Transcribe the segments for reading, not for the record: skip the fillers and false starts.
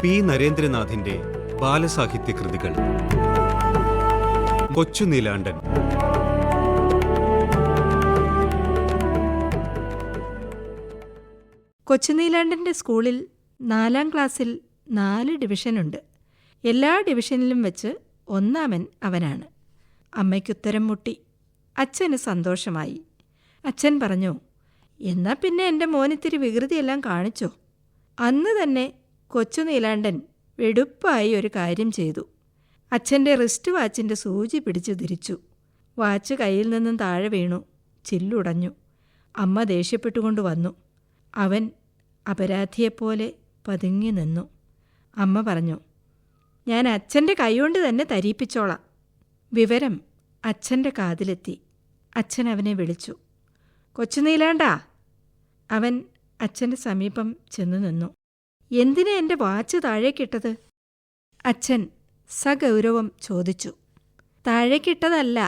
P നരേന്ദ്രനാഥിന്റെ ബാലസാഹിത്യ കൃതികൾ. കൊച്ചുനീലാണ്ടൻ. കൊച്ചുനീലാണ്ടൻ്റെ സ്കൂളിൽ 4-ാം ക്ലാസ്സിൽ 4 ഡിവിഷനുണ്ട്. എല്ലാ ഡിവിഷനിലും വെച്ച് ഒന്നാമൻ അവനാണ്. അമ്മയ്ക്കുത്തരം മുട്ടി. അച്ഛന് സന്തോഷമായി. അച്ഛൻ പറഞ്ഞു, എന്നാ പിന്നെ എൻ്റെ മോനിത്തിരി വികൃതിയെല്ലാം കാണിച്ചോ. അന്ന് തന്നെ കൊച്ചുനീലാണ്ടൻ വെടുപ്പായി ഒരു കാര്യം ചെയ്തു. അച്ഛൻ്റെ റിസ്റ്റ് വാച്ചിൻ്റെ സൂചി പിടിച്ചു തിരിച്ചു. വാച്ച് കയ്യിൽ നിന്നും താഴെ വീണു. ചില്ലുടഞ്ഞു. അമ്മ ദേഷ്യപ്പെട്ടുകൊണ്ട് വന്നു. അവൻ അപരാധിയെപ്പോലെ പതുങ്ങി നിന്നു. അമ്മ പറഞ്ഞു, ഞാൻ അച്ഛൻ്റെ കൈകൊണ്ട് തന്നെ തരിപ്പിച്ചോളാം. വിവരം അച്ഛൻ്റെ കാതിലെത്തി. അച്ഛൻ അവനെ വിളിച്ചു. കൊച്ചുനീലാണ്ടാ. അവൻ അച്ഛൻ്റെ സമീപം ചെന്നു നിന്നു. എന്തിനാ എൻ്റെ വാച്ച് താഴേക്കിട്ടത്? അച്ഛൻ സഗൗരവം ചോദിച്ചു. താഴേക്കിട്ടതല്ല,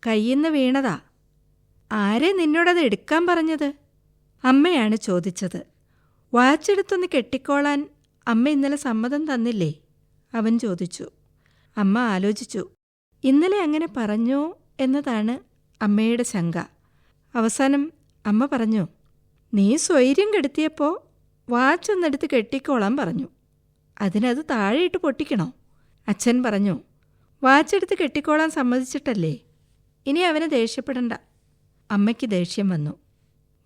കയ്യിന്ന് വീണതാ. ആരെ നിന്നോടത് എടുക്കാൻ പറഞ്ഞത്? അമ്മയാണ് ചോദിച്ചത്. വാച്ചെടുത്തൊന്ന് കെട്ടിക്കോളാൻ അമ്മ ഇന്നലെ സമ്മതം തന്നില്ലേ? അവൻ ചോദിച്ചു. അമ്മ ആലോചിച്ചു. ഇന്നലെ അങ്ങനെ പറഞ്ഞോ എന്നതാണ് അമ്മയുടെ ശങ്ക. അവസാനം അമ്മ പറഞ്ഞു, നീ സ്വൈര്യം കെടുത്തിയപ്പോൾ വാച്ചൊന്നെടുത്ത് കെട്ടിക്കോളാൻ പറഞ്ഞു. അതിനത് താഴെയിട്ട് പൊട്ടിക്കണോ? അച്ഛൻ പറഞ്ഞു, വാച്ചെടുത്ത് കെട്ടിക്കോളാൻ സമ്മതിച്ചിട്ടല്ലേ. ഇനി അവന് ദേഷ്യപ്പെടണ്ട. അമ്മയ്ക്ക് ദേഷ്യം വന്നു.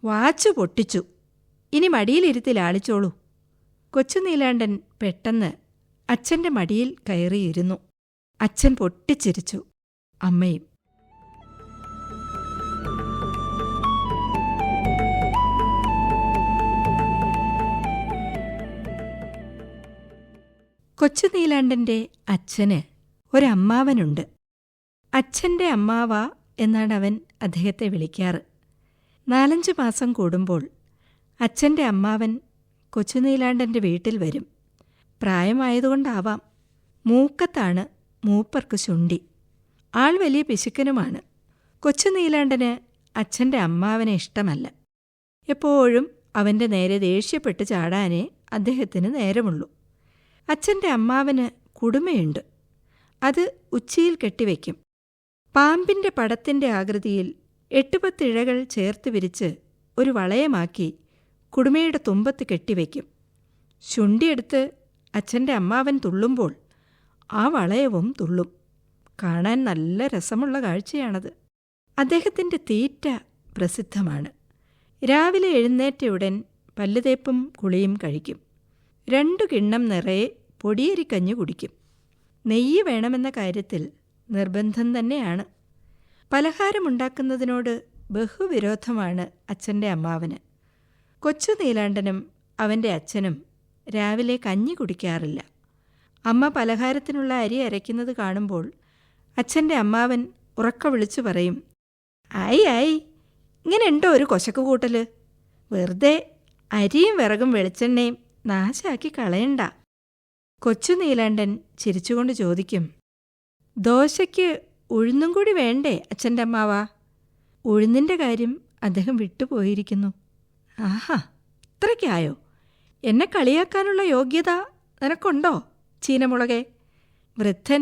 വാച്ച് പൊട്ടിച്ചു. ഇനി മടിയിലിരുത്തി ലാളിച്ചോളൂ. കൊച്ചുനീലാണ്ടൻ പെട്ടെന്ന് അച്ഛൻ്റെ മടിയിൽ കയറിയിരുന്നു. അച്ഛൻ പൊട്ടിച്ചിരിച്ചു. അമ്മയും. കൊച്ചുനീലാണ്ടൻ്റെ അച്ഛന് ഒരമ്മാവനുണ്ട്. അച്ഛൻ്റെ അമ്മാവ എന്നാണ് അവൻ അദ്ദേഹത്തെ വിളിക്കാറ്. 4-5 മാസം കൂടുമ്പോൾ അച്ഛൻ്റെ അമ്മാവൻ കൊച്ചുനീലാണ്ടൻ്റെ വീട്ടിൽ വരും. പ്രായമായതുകൊണ്ടാവാം, മൂക്കത്താണ് മൂപ്പർക്ക് ശുണ്ഠി. ആൾ വലിയ പിശുക്കനുമാണ്. കൊച്ചുനീലാണ്ടന് അച്ഛൻ്റെ അമ്മാവനെ ഇഷ്ടമല്ല. എപ്പോഴും അവൻ്റെ നേരെ ദേഷ്യപ്പെട്ട് ചാടാനേ അദ്ദേഹത്തിന് നേരമുള്ളൂ. അച്ഛൻ്റെ അമ്മാവന് കുടുമയുണ്ട്. അത് ഉച്ചിയിൽ കെട്ടിവെക്കും. പാമ്പിൻ്റെ പടത്തിൻ്റെ ആകൃതിയിൽ 8-10 ഇഴകൾ ചേർത്ത് വിരിച്ച് ഒരു വളയമാക്കി കുടുമയുടെ തുമ്പത്ത് കെട്ടിവെക്കും. ശുണ്ഠിയെടുത്ത് അച്ഛൻ്റെ അമ്മാവൻ തുള്ളുമ്പോൾ ആ വളയവും തുള്ളും. കാണാൻ നല്ല രസമുള്ള കാഴ്ചയാണത്. അദ്ദേഹത്തിൻ്റെ തീറ്റ പ്രസിദ്ധമാണ്. രാവിലെ എഴുന്നേറ്റയുടൻ പല്ലുതേപ്പും കുളിയും കഴിക്കും. 2 കിണ്ണം നിറയെ പൊടിയരിക്കഞ്ഞു കുടിക്കും. നെയ്യ് വേണമെന്ന കാര്യത്തിൽ നിർബന്ധം തന്നെയാണ്. പലഹാരമുണ്ടാക്കുന്നതിനോട് ബഹുവിരോധമാണ് അച്ഛൻ്റെ അമ്മാവന്. കൊച്ചുനീലാണ്ടനും അവൻ്റെ അച്ഛനും രാവിലെ കഞ്ഞി കുടിക്കാറില്ല. അമ്മ പലഹാരത്തിനുള്ള അരി അരയ്ക്കുന്നത് കാണുമ്പോൾ അച്ഛൻ്റെ അമ്മാവൻ ഉറക്ക വിളിച്ചു പറയും, ആയി ആയി, ഇങ്ങനെയുണ്ടോ ഒരു കൊശക്ക് കൂട്ടൽ? വെറുതെ അരിയും വിറകും വെളിച്ചെണ്ണയും നാശാക്കി കളയണ്ട. കൊച്ചുനീലാണ്ടൻ ചിരിച്ചുകൊണ്ട് ചോദിക്കും, ദോശയ്ക്ക് ഉഴുന്നും കൂടി വേണ്ടേ അച്ഛൻ്റെ അമ്മാവ? ഉഴുന്നിൻ്റെ കാര്യം അദ്ദേഹം വിട്ടുപോയിരിക്കുന്നു. ആഹാ, ഇത്രയ്ക്കായോ? എന്നെ കളിയാക്കാനുള്ള യോഗ്യത നിനക്കുണ്ടോ ചീനമുളകെ? വൃദ്ധൻ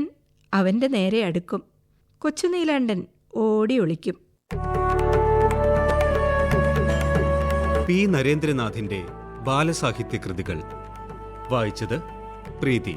അവൻ്റെ നേരെ അടുക്കും. കൊച്ചുനീലാണ്ടൻ ഓടി ഒളിക്കും. പി നരേന്ദ്രനാഥിന്റെ ബാലസാഹിത്യ കൃതികൾ. വായിച്ചത് പ്രീതി.